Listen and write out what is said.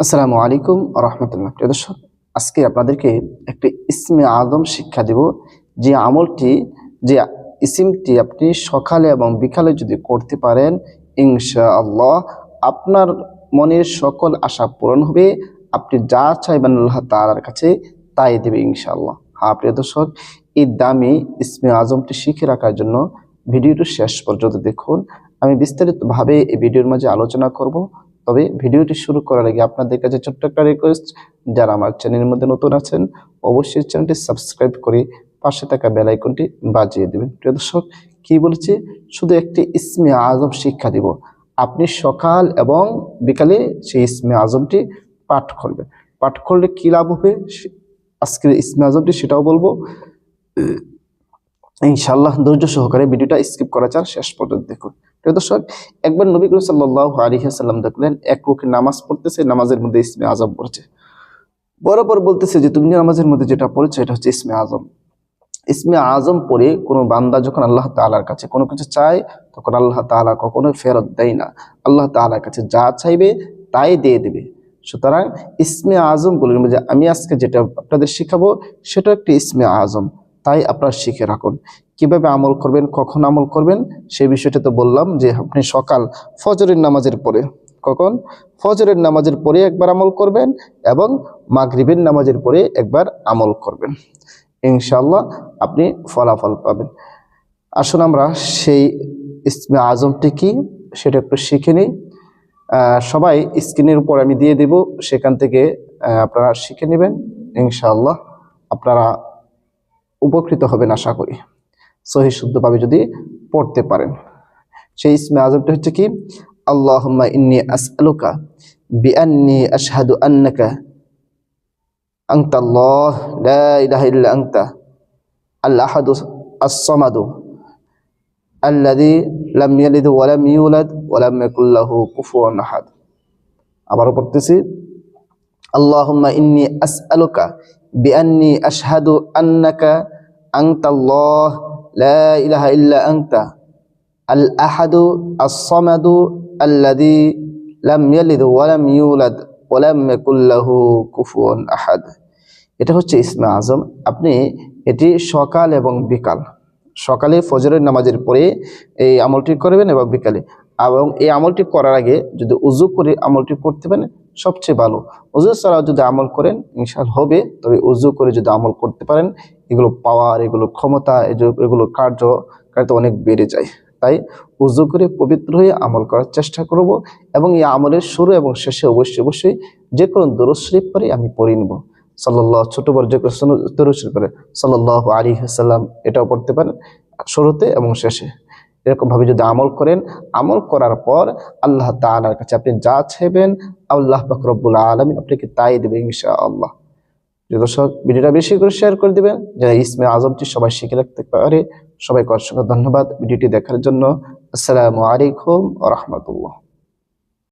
আসসালামু আলাইকুম রহমতুল্লাহ। প্রিয় দর্শক, আজকে আপনাদেরকে একটি ইসমে আজম শিক্ষা দেব, যে আমলটি, যে ইসমটি আপনি সকালে এবং বিকালে যদি করতে পারেন, ইনশাআল্লাহ আপনার মনের সকল আশা পূরণ হবে। আপনি যা চাইবেন আল্লাহ তাআলার কাছে তাই দেবে ইনশাআল্লাহ। হ্যাঁ প্রিয় দর্শক, এই দামি ইসমে আজমটি শিখে রাখার জন্য ভিডিওটি শেষ পর্যন্ত দেখুন। আমি বিস্তারিতভাবে এই ভিডিওর মাঝে আলোচনা করব। তবে ভিডিওটি শুরু করার আগে আপনাদের কাছে ছোট্ট একটা রিকোয়েস্ট, যারা আমার চ্যানেলের মধ্যে নতুন আছেন অবশ্যই চ্যানেলটি সাবস্ক্রাইব করে পাশে থাকা বেল আইকনটি বাজিয়ে দেবেন। প্রিয় দর্শক, কি বলেছে, শুধু একটি ইসমে আজম শিক্ষা দিব, আপনি সকাল এবং বিকালে সেই ইসমে আজমটি পাঠ করবেন। পাঠ করলে কি লাভ হবে আজকের ইসমে আজমটি সেটাও বলবো ইনশাআল্লাহ। ধৈর্য সহকারে ভিডিওটা স্কিপ করা চান শেষ পর্যন্ত দেখুন। প্রিয় দর্শক, একবার নবী করিম সাল্লাল্লাহু আলাইহি ওয়াসাল্লাম দেখলেন এক লোক নামাজ পড়তেছে, নামাজের মধ্যে ইসমে আজম পড়ছে। বরাবর বলতেছে যে তুমি নামাজের মধ্যে যেটা পড়েছো এটা হচ্ছে ইসমে আজম। ইসমে আজম পড়ে কোনো বান্দা যখন আল্লাহ তাআলার কাছে কোনো কিছু চায়, তখন আল্লাহ তাআলা কখনোই ফেরত দেয় না। আল্লাহ তাআলার কাছে যা চাইবে তাই দিয়ে দেবে। সুতরাং ইসমে আজমগুলির মধ্যে আমি আজকে যেটা আপনাদের শিখাবো সেটা একটি ইসমে আজম, তাই আপনারা শিখে রাখুন। কিভাবে আমল করবেন, কখন আমল করবেন সেই বিষয়টা তো বললাম, যে আপনি সকাল ফজরের নামাজের পরে, কখন ফজরের নামাজের পরে একবার আমল করবেন এবং মাগরিবের নামাজের পরে একবার আমল করবেন, ইনশাআল্লাহ আপনি ফলাফল পাবেন। আসুন আমরা সেই ইসমে আজমটি কি সেটা একটু শিখে নিই। সবাই স্ক্রিনের উপর আমি দিয়ে দেব, সেখান থেকে আপনারা শিখে নেবেন, ইনশাআল্লাহ আপনারা উপকৃত হবেন আশা করি, সহি শুদ্ধভাবে যদি পড়তে পারেন। সেই ইসমে আজমটা হচ্ছে কি, আল্লাহুম্মা ইন্নী আসআলুকা বিআন্নী আশহাদু আন্নাকা আনতাল্লাহ লা ইলাহা ইল্লা আনতা আল আহাদু আস-সামাদু আল্লাযী লাম ইয়ালিদ ওয়া লাম ইউলাদ ওয়া লাম ইয়াকুল লাহু কুফুয়ান আহাদ। আবারও পড়তেছি, আল্লাহুম্মা ইন্নী আসআলুকা বিআন্নী আশহাদু আন্নাকা আনতাল্লাহ লা ইলাহা ইল্লা আনতা আল আহাদু আস-সামাদু আল্লাযী লাম ইয়ালিদ ওয়া লাম ইউলাদ ওয়া লাম ইয়াকুল লাহু কুফুয়ান আহাদ। এটা হচ্ছে ইসমে আজম। আপনি এটি সকাল এবং বিকাল, সকালে ফজরের নামাজের পরে এই আমলটি করবেন এবং বিকালে, এবং এই আমলটি করার আগে যদি উযু করে আমলটি করতে পারেন সবচেয়ে ভালো। উযু ছাড়া যদি আমল করেন ইনশাআল্লাহ হবে, তবে উযু করে যদি আমল করতে পারেন এগুলো পাওয়ার, এগুলো ক্ষমতা, এগুলো কার্যকারিতা অনেক বেড়ে যায়। তাই উযু করে পবিত্র হয়ে আমল করার চেষ্টা করব, এবং এই আমলের শুরু এবং শেষে অবশ্যই যে কোনো দরুদ শরীফ পরে আমি পড়ে নেব। সাল্লাল্লাহু, ছোট বড় যে কোনো দরুদ শরীফ পড়ে সাল্লাল্লাহু আলাইহি ওয়াসাল্লাম এটাও পড়তে পারেন শুরুতে এবং শেষে। এরকমভাবে যদি আমল করেন, আমল করার পর আল্লাহ তাআলার কাছে আপনি যা চাইবেন আল্লাহ পাক রব্বুল আলামিন আপনাকে তাই দেবে ইনশাআল্লাহ। দর্শক, ভিডিওটা বেশি করে শেয়ার করে দিবেন, যারা ইসমে আজমটি সবাই শিখে রাখতে পারে। সবাইকে অসংখ্য ধন্যবাদ ভিডিওটি দেখার জন্য। আসসালামু আলাইকুম ওয়া রাহমাতুল্লাহ।